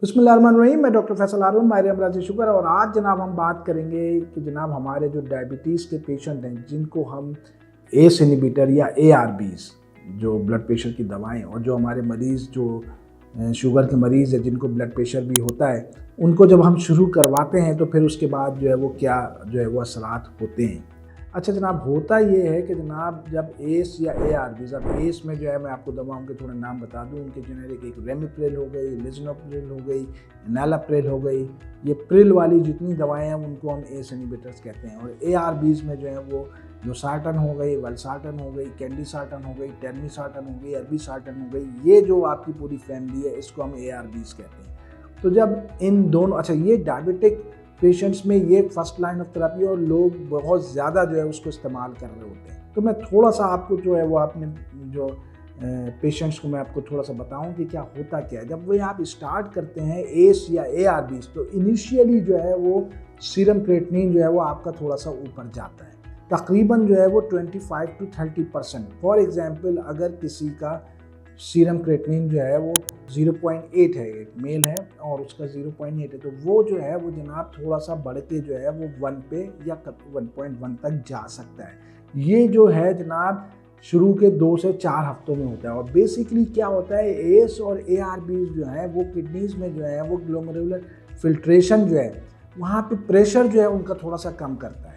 बिस्मिल्लाहिर्रहमानिर्रहीम। मैं डॉक्टर फैसल हारून, माहिर अमराज़ शुगर। और आज जनाब हम बात करेंगे कि जनाब हमारे जो डायबिटीज़ के पेशेंट हैं जिनको हम एस इनहिबिटर या ARBs जो ब्लड प्रेशर की दवाएं, और जो हमारे मरीज़ जो शुगर के मरीज़ है जिनको ब्लड प्रेशर भी होता है, उनको जब हम शुरू करवाते हैं तो फिर उसके बाद जो है वो क्या जो है वो असरात होते हैं। अच्छा जनाब, होता ये है कि जनाब जब एस या ARBs, अब एस में जो है मैं आपको दवाओं के थोड़े नाम बता दूं, उनके जेनेरिक एक रेमिप्रिल हो गई, लिजनोप्रिल हो गई, एनालाप्रिल हो गई। ये प्रिल वाली जितनी दवाएं हैं उनको हम एस इनहिबिटर्स कहते हैं। और ARBs में जो है वो लोसार्टन हो गई, वल्सार्टन हो गई, कैंडिसार्टन हो गई, टेर्मिसार्टन हो गई, अर्बिसार्टन हो गई, ये जो आपकी पूरी फैमिली है इसको हम ARBs कहते हैं। तो जब इन दोनों, अच्छा ये डायबिटिक पेशेंट्स में ये फर्स्ट लाइन ऑफ थेरेपी और लोग बहुत ज़्यादा जो है उसको इस्तेमाल कर रहे होते हैं। तो मैं थोड़ा सा आपको जो है वो अपने जो पेशेंट्स को मैं आपको थोड़ा सा बताऊं कि क्या होता क्या है। जब वो आप स्टार्ट करते हैं एस या ARBs, तो इनिशियली जो है वो सीरम क्रेटिनिन जो है वो आपका थोड़ा सा ऊपर जाता है, तकरीबन जो है वो 25 to 30%। फॉर एग्जांपल अगर किसी का सीरम क्रेटिनिन जो है वो 0.8 है, एक मेल है और उसका 0.8 है, तो वो जो है वो जनाब थोड़ा सा बढ़ के जो है वो 1 पे या 1.1 तक जा सकता है। ये जो है जनाब शुरू के 2 से 4 हफ्तों में होता है। और बेसिकली क्या होता है, एस और ARBs जो है वो किडनीज में जो है वो ग्लोमेरुलर फिल्ट्रेशन जो है वहाँ पे प्रेशर जो है उनका थोड़ा सा कम करता है।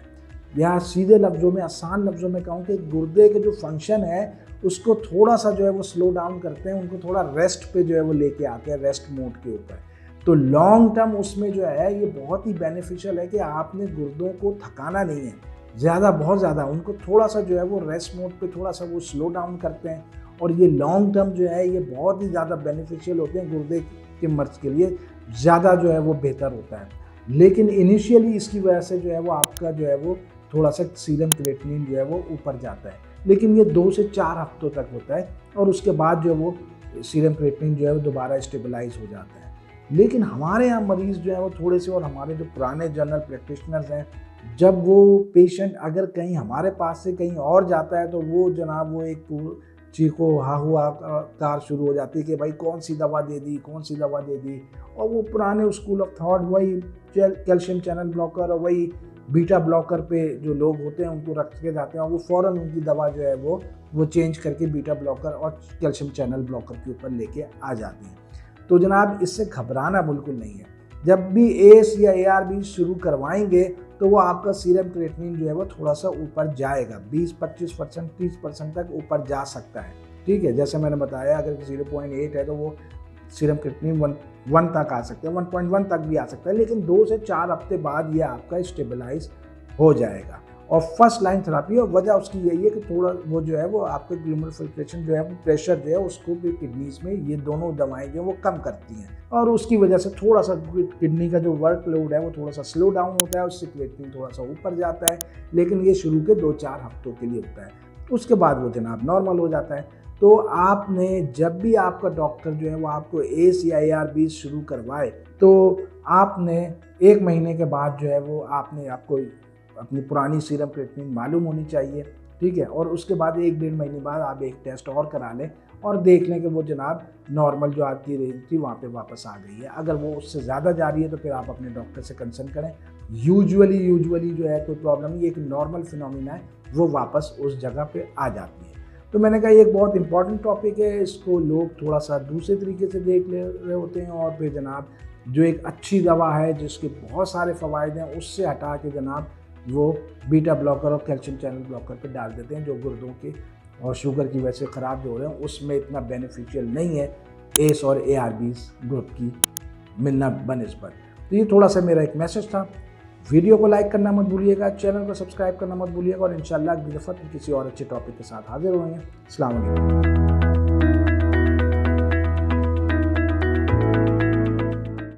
या सीधे लफ्ज़ों में, आसान लफ्ज़ों में कहूँ कि गुर्दे के जो फंक्शन है उसको थोड़ा सा जो है वो स्लो डाउन करते हैं, उनको थोड़ा रेस्ट पे जो है वो लेके आते हैं, रेस्ट मोड के ऊपर। तो लॉन्ग टर्म उसमें जो है ये बहुत ही बेनिफिशियल है कि आपने गुर्दों को थकाना नहीं है ज़्यादा, बहुत ज़्यादा, उनको थोड़ा सा जो है वो रेस्ट मोड पे थोड़ा सा वो स्लो डाउन करते हैं। और ये लॉन्ग टर्म जो है ये बहुत ही ज़्यादा बेनिफिशियल होते हैं, गुर्दे के मर्ज के लिए ज़्यादा जो है वो बेहतर होता है। लेकिन इनिशियली इसकी वजह से जो है वो आपका जो है वो थोड़ा सा सीरम क्रेटिनिन जो है वो ऊपर जाता है, लेकिन ये 2 से 4 हफ्तों तक होता है और उसके बाद जो है वो सीरम क्रेटिनिन जो है वो दोबारा स्टेबलाइज हो जाता है। लेकिन हमारे यहाँ मरीज़ जो है वो थोड़े से, और हमारे जो पुराने जनरल प्रैक्टिशनर्स हैं, जब वो पेशेंट अगर कहीं हमारे पास से कहीं और जाता है तो वो जनाब वो एक चीखो हाहुकार शुरू हो जाती है कि भाई कौन सी दवा दे दी, कौन सी दवा दे दी। और वो पुराने स्कूल ऑफ थॉट वही कैल्शियम चैनल ब्लॉकर और वही बीटा ब्लॉकर पे जो लोग होते हैं उनको रख के जाते हैं और वो फ़ौरन उनकी दवा जो है वो चेंज करके बीटा ब्लॉकर और कैल्शियम चैनल ब्लॉकर के ऊपर लेके आ जाते हैं। तो जनाब इससे घबराना बिल्कुल नहीं है। जब भी एस या ARB शुरू करवाएंगे तो वो आपका सीरम क्रेटिनिन जो है वो थोड़ा सा ऊपर जाएगा, 20-25%, 30% तक ऊपर जा सकता है। ठीक है, जैसे मैंने बताया अगर 0.8 है तो वो सीरम क्रेटिनिन 1 तक आ सकते हैं, 1.1 तक भी आ सकता है, लेकिन 2 से 4 हफ्ते बाद ये आपका स्टेबलाइज हो जाएगा। और फर्स्ट लाइन थेरेपी, और वजह उसकी यही है कि थोड़ा वो जो है वो आपके ग्लोमेरुलर फिल्ट्रेशन जो है वो प्रेशर जो है उसको भी किडनीज में ये दोनों दवाएं जो है वो कम करती हैं, और उसकी वजह से थोड़ा सा किडनी का जो वर्कलोड है वो थोड़ा सा स्लो डाउन होता है, उससे क्रिएटिनिन थोड़ा सा ऊपर जाता है। लेकिन ये शुरू के 2-4 हफ्तों के लिए होता है, उसके बाद वो जनाब नॉर्मल हो जाता है। तो आपने जब भी आपका डॉक्टर जो है वो आपको एस या ARBs शुरू करवाए तो आपने 1 महीने के बाद जो है वो आपको अपनी पुरानी सीरम क्रेटिनिन मालूम होनी चाहिए। ठीक है, और उसके बाद 1-1.5 महीने बाद आप एक टेस्ट और करा लें और देख लें कि वो जनाब नॉर्मल जो आपकी रेंज थी वहाँ पे वापस आ गई है। अगर वो उससे ज़्यादा जा रही है तो फिर आप अपने डॉक्टर से कंसल्ट करें। यूजुअली जो है कोई प्रॉब्लम नहीं, एक नॉर्मल फिनोमिना है, वो वापस उस जगह पे आ जाती है। तो मैंने कहा ये एक बहुत इंपॉर्टेंट टॉपिक है, इसको लोग थोड़ा सा दूसरे तरीके से देख ले रहे होते हैं, और फिर जनाब जो एक अच्छी दवा है जिसके बहुत सारे फ़वाइद हैं उससे हटा के जनाब वो बीटा ब्लॉकर और कैल्शियम चैनल ब्लॉकर पे डाल देते हैं, जो गुर्दों के और शुगर की वजह से ख़राब जो हो रहे हैं उसमें इतना बेनिफिशियल नहीं है एस और ARBs ग्रुप की मिलना बनिस्बत। तो ये थोड़ा सा मेरा एक मैसेज था। वीडियो को लाइक करना मत भूलिएगा, चैनल को सब्सक्राइब करना मत भूलिएगा, और इंशाल्लाह अगली दफ़ा किसी और अच्छे टॉपिक के साथ हाजिर होंगे। अस्सलाम वालेकुम।